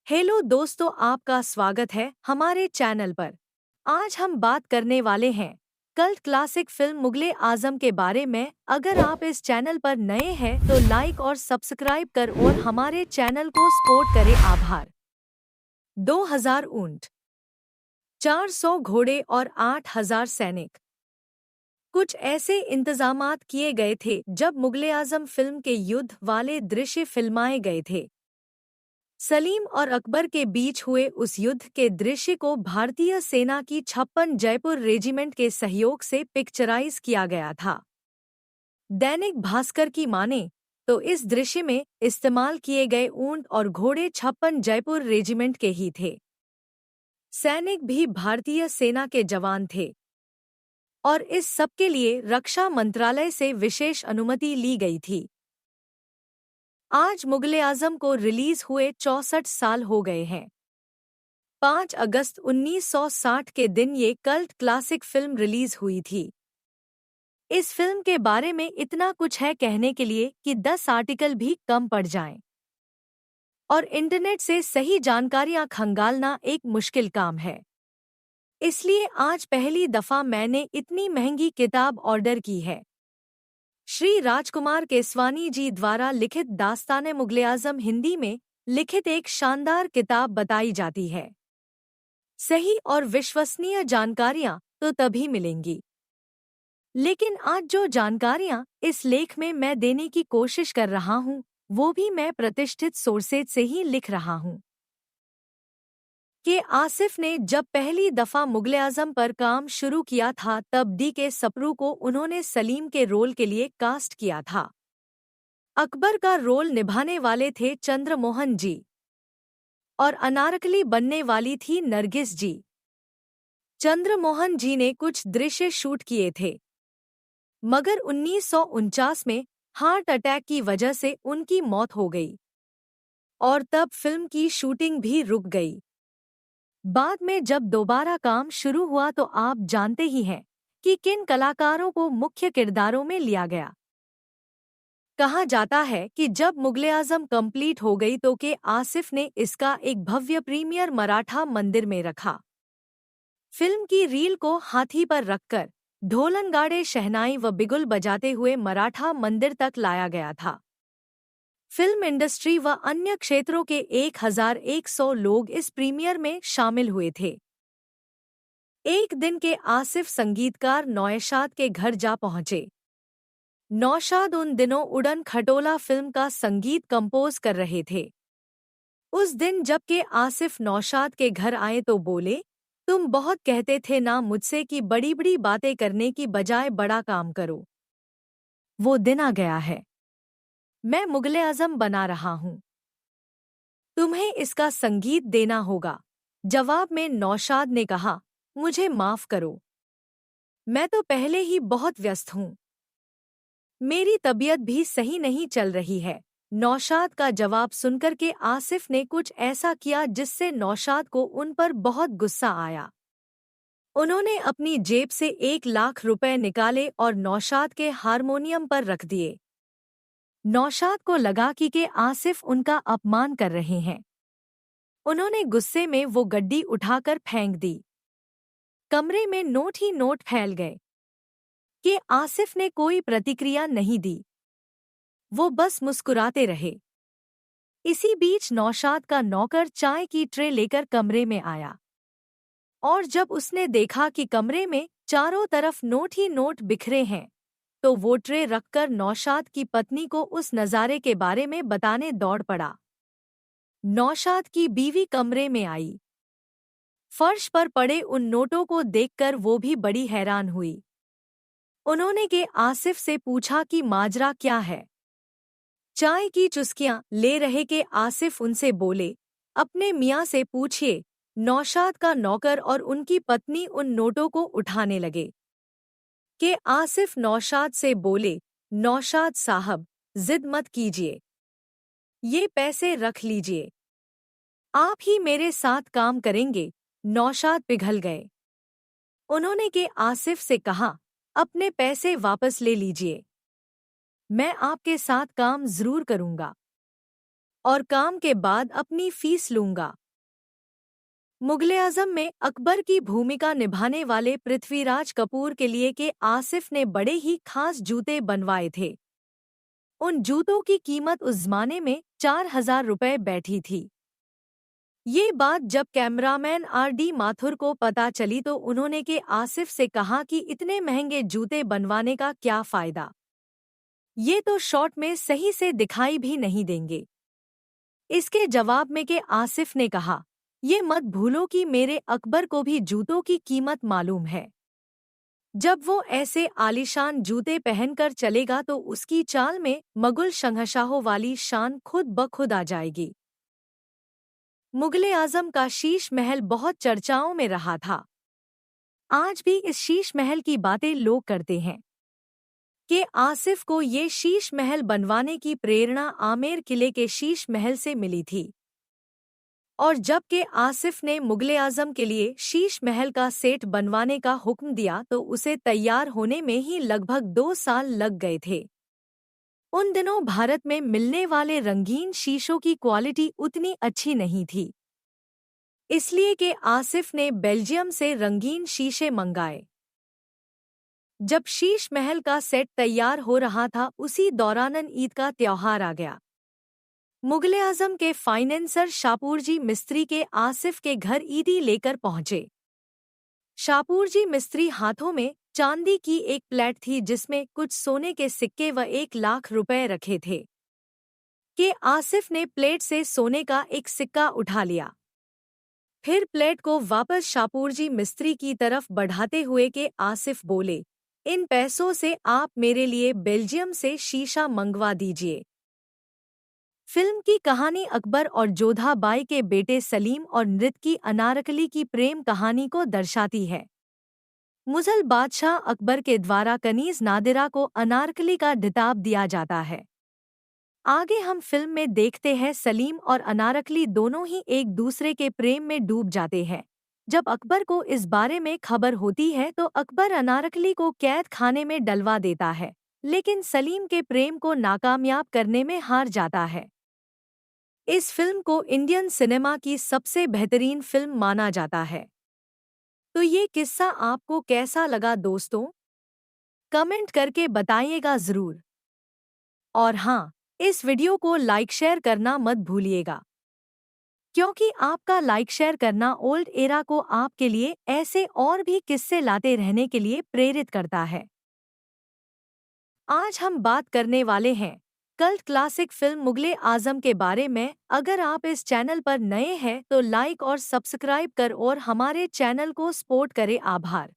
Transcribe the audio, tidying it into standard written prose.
Hello दोस्तों, आपका स्वागत है हमारे चैनल पर। आज हम बात करने वाले हैं कल्ट क्लासिक फिल्म मुगले आजम के बारे में। अगर आप इस चैनल पर नए हैं तो लाइक और सब्सक्राइब कर और हमारे चैनल को सपोर्ट करें। आभार। 2000 ऊंट, 400 घोड़े और 8000 सैनिक, कुछ ऐसे इंतजामात किए गए थे जब मुगले आजम फिल्म के युद्ध वाले दृश्य फिल्माए गए थे। सलीम और अकबर के बीच हुए उस युद्ध के दृश्य को भारतीय सेना की 56 जयपुर रेजिमेंट के सहयोग से पिक्चराइज किया गया था। दैनिक भास्कर की माने तो इस दृश्य में इस्तेमाल किए गए ऊंट और घोड़े 56 जयपुर रेजिमेंट के ही थे। सैनिक भी भारतीय सेना के जवान थे और इस सब के लिए रक्षा मंत्रालय से विशेष अनुमति ली गई थी। आज मुगले आजम को रिलीज हुए 64 साल हो गए हैं। 5 अगस्त 1960 के दिन ये कल्ट क्लासिक फिल्म रिलीज हुई थी। इस फिल्म के बारे में इतना कुछ है कहने के लिए कि 10 आर्टिकल भी कम पड़ जाएं। और इंटरनेट से सही जानकारियां खंगालना एक मुश्किल काम है। इसलिए आज पहली दफा मैंने इतनी महंगी किताब ऑर्डर की है। श्री राजकुमार केसवानी जी द्वारा लिखित दास्ताने मुगले आजम हिंदी में लिखित एक शानदार किताब बताई जाती है। सही और विश्वसनीय जानकारियां तो तभी मिलेंगी, लेकिन आज जो जानकारियां इस लेख में मैं देने की कोशिश कर रहा हूं वो भी मैं प्रतिष्ठित सोर्सेज से ही लिख रहा हूं। के आसिफ ने जब पहली दफा मुगले आजम पर काम शुरू किया था तब डी के सप्रू को उन्होंने सलीम के रोल के लिए कास्ट किया था। अकबर का रोल निभाने वाले थे चंद्रमोहन जी और अनारकली बनने वाली थी नरगिस जी। चंद्रमोहन जी ने कुछ दृश्य शूट किए थे, मगर 1949 में हार्ट अटैक की वजह से उनकी मौत हो गई और तब फिल्म की शूटिंग भी रुक गई। बाद में जब दोबारा काम शुरू हुआ तो आप जानते ही हैं कि किन कलाकारों को मुख्य किरदारों में लिया गया। कहा जाता है कि जब मुगले आजम कंप्लीट हो गई तो के आसिफ ने इसका एक भव्य प्रीमियर मराठा मंदिर में रखा। फिल्म की रील को हाथी पर रखकर ढोलनगाड़े, शहनाई व बिगुल बजाते हुए मराठा मंदिर तक लाया गया था। फिल्म इंडस्ट्री व अन्य क्षेत्रों के 1100 लोग इस प्रीमियर में शामिल हुए थे। एक दिन के आसिफ संगीतकार नौशाद के घर जा पहुंचे। नौशाद उन दिनों उड़न खटोला फिल्म का संगीत कंपोज कर रहे थे। उस दिन जब के आसिफ नौशाद के घर आए तो बोले, तुम बहुत कहते थे ना मुझसे कि बड़ी बड़ी बातें करने की बजाय बड़ा काम करो। वो दिन आ गया है। मैं मुगले आजम बना रहा हूं, तुम्हें इसका संगीत देना होगा। जवाब में नौशाद ने कहा, मुझे माफ करो, मैं तो पहले ही बहुत व्यस्त हूं, मेरी तबीयत भी सही नहीं चल रही है। नौशाद का जवाब सुनकर के आसिफ ने कुछ ऐसा किया जिससे नौशाद को उन पर बहुत गुस्सा आया। उन्होंने अपनी जेब से 1 लाख रुपए निकाले और नौशाद के हारमोनियम पर रख दिए। नौशाद को लगा कि के आसिफ उनका अपमान कर रहे हैं। उन्होंने गुस्से में वो गड्डी उठाकर फेंक दी। कमरे में नोट ही नोट फैल गए। के आसिफ ने कोई प्रतिक्रिया नहीं दी, वो बस मुस्कुराते रहे। इसी बीच नौशाद का नौकर चाय की ट्रे लेकर कमरे में आया और जब उसने देखा कि कमरे में चारों तरफ नोट ही नोट बिखरे हैं तो वो ट्रे रखकर नौशाद की पत्नी को उस नज़ारे के बारे में बताने दौड़ पड़ा। नौशाद की बीवी कमरे में आई। फर्श पर पड़े उन नोटों को देखकर वो भी बड़ी हैरान हुई। उन्होंने के आसिफ से पूछा कि माजरा क्या है। चाय की चुस्कियां ले रहे के आसिफ उनसे बोले, अपने मियाँ से पूछिए। नौशाद का नौकर और उनकी पत्नी उन नोटों को उठाने लगे। के आसिफ नौशाद से बोले, नौशाद साहब, जिद मत कीजिए, ये पैसे रख लीजिए, आप ही मेरे साथ काम करेंगे। नौशाद पिघल गए। उन्होंने के आसिफ से कहा, अपने पैसे वापस ले लीजिए, मैं आपके साथ काम जरूर करूंगा। और काम के बाद अपनी फीस लूंगा। मुगल-ए-आजम में अकबर की भूमिका निभाने वाले पृथ्वीराज कपूर के लिए के आसिफ ने बड़े ही खास जूते बनवाए थे। उन जूतों की कीमत उस जमाने में 4,000 रुपए बैठी थी। ये बात जब कैमरामैन R.D. माथुर को पता चली तो उन्होंने के आसिफ से कहा कि इतने महंगे जूते बनवाने का क्या फायदा, ये तो शॉट में सही से दिखाई भी नहीं देंगे। इसके जवाब में के आसिफ ने कहा, ये मत भूलो कि मेरे अकबर को भी जूतों की कीमत मालूम है। जब वो ऐसे आलीशान जूते पहनकर चलेगा तो उसकी चाल में मुगल शहंशाहों वाली शान खुद ब खुद आ जाएगी। मुगल-ए-आजम का शीश महल बहुत चर्चाओं में रहा था। आज भी इस शीश महल की बातें लोग करते हैं कि आसिफ को ये शीश महल बनवाने की प्रेरणा आमेर किले के शीश महल से मिली थी। और जब के आसिफ ने मुगल-ए-आजम के लिए शीश महल का सेट बनवाने का हुक्म दिया तो उसे तैयार होने में ही लगभग 2 साल लग गए थे। उन दिनों भारत में मिलने वाले रंगीन शीशों की क्वालिटी उतनी अच्छी नहीं थी, इसलिए कि आसिफ ने बेल्जियम से रंगीन शीशे मंगाए। जब शीश महल का सेट तैयार हो रहा था उसी दौरान ईद का त्योहार आ गया। मुगल-ए-आजम के फाइनेंसर शापूरजी मिस्त्री के आसिफ के घर ईदी लेकर पहुंचे। शापूरजी मिस्त्री हाथों में चांदी की एक प्लेट थी जिसमें कुछ सोने के सिक्के व 1 लाख रुपए रखे थे। के आसिफ ने प्लेट से सोने का एक सिक्का उठा लिया। फिर प्लेट को वापस शापूरजी मिस्त्री की तरफ बढ़ाते हुए के आसिफ बोले, इन पैसों से आप मेरे लिए बेल्जियम से शीशा मंगवा दीजिए। फिल्म की कहानी अकबर और जोधा बाई के बेटे सलीम और नृत्य अनारकली की प्रेम कहानी को दर्शाती है। मुगल बादशाह अकबर के द्वारा कनीज नादिरा को अनारकली का खिताब दिया जाता है। आगे हम फिल्म में देखते हैं सलीम और अनारकली दोनों ही एक दूसरे के प्रेम में डूब जाते हैं। जब अकबर को इस बारे में खबर होती है तो अकबर अनारकली को कैद खाने में डलवा देता है, लेकिन सलीम के प्रेम को नाकामयाब करने में हार जाता है। इस फिल्म को इंडियन सिनेमा की सबसे बेहतरीन फिल्म माना जाता है। तो ये किस्सा आपको कैसा लगा दोस्तों? कमेंट करके बताइएगा ज़रूर। और हाँ, इस वीडियो को लाइक शेयर करना मत भूलिएगा, क्योंकि आपका लाइक शेयर करना ओल्ड एरा को आपके लिए ऐसे और भी किस्से लाते रहने के लिए प्रेरित करता है। आज हम बात करने वाले हैं कल्ट क्लासिक फिल्म मुगल-ए-आजम के बारे में। अगर आप इस चैनल पर नए हैं तो लाइक और सब्सक्राइब कर और हमारे चैनल को सपोर्ट करें। आभार।